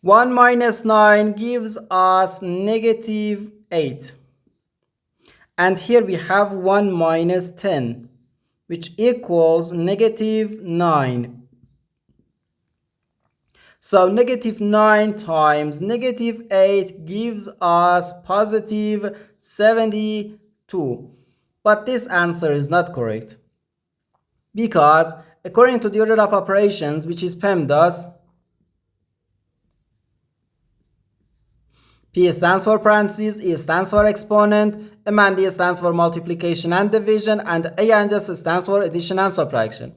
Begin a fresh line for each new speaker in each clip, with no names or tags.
1 minus 9 gives us negative 8. And here we have 1 minus 10, which equals negative 9. So negative 9 times negative 8 gives us positive 72. But this answer is not correct, because according to the order of operations, which is PEMDAS, P stands for parentheses, E stands for exponent, M and D stands for multiplication and division, and A and S stands for addition and subtraction.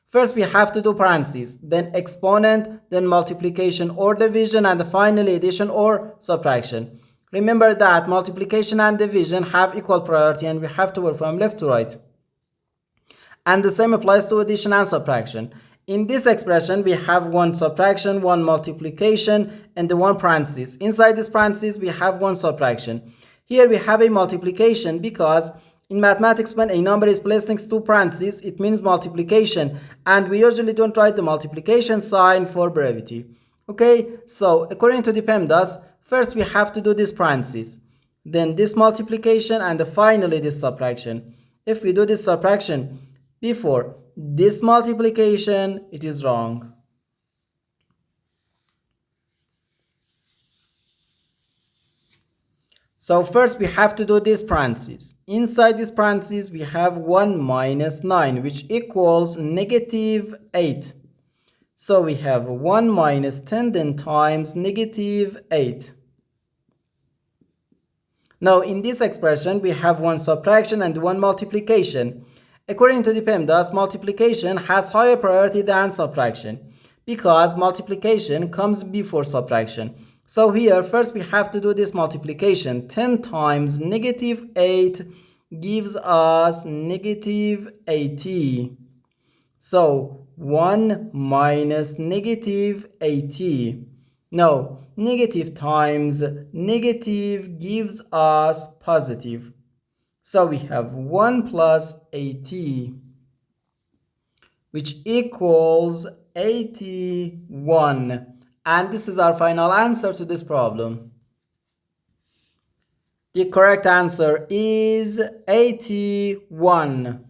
First we have to do parentheses, then exponent, then multiplication or division, and finally addition or subtraction. Remember that multiplication and division have equal priority and we have to work from left to right. And the same applies to addition and subtraction. In this expression, we have one subtraction, one multiplication, and the one parenthesis. Inside this parenthesis, we have one subtraction. Here we have a multiplication because in mathematics, when a number is placed next to parentheses, it means multiplication. And we usually don't write the multiplication sign for brevity. Okay, so according to the PEMDAS, first we have to do this parenthesis, then this multiplication, and finally this subtraction. If we do this subtraction before this multiplication, it is wrong. So first we have to do this parenthesis. Inside this parenthesis we have 1 minus 9, which equals negative 8. So we have 1 minus 10 then times negative 8. Now in this expression we have one subtraction and one multiplication. According to the PEMDAS, multiplication has higher priority than subtraction because multiplication comes before subtraction. So here first we have to do this multiplication. 10 times negative 8 gives us negative 80. So 1 minus negative 80. Now negative times negative gives us positive. So we have 1 plus 80, which equals 81. And this is our final answer to this problem. The correct answer is 81.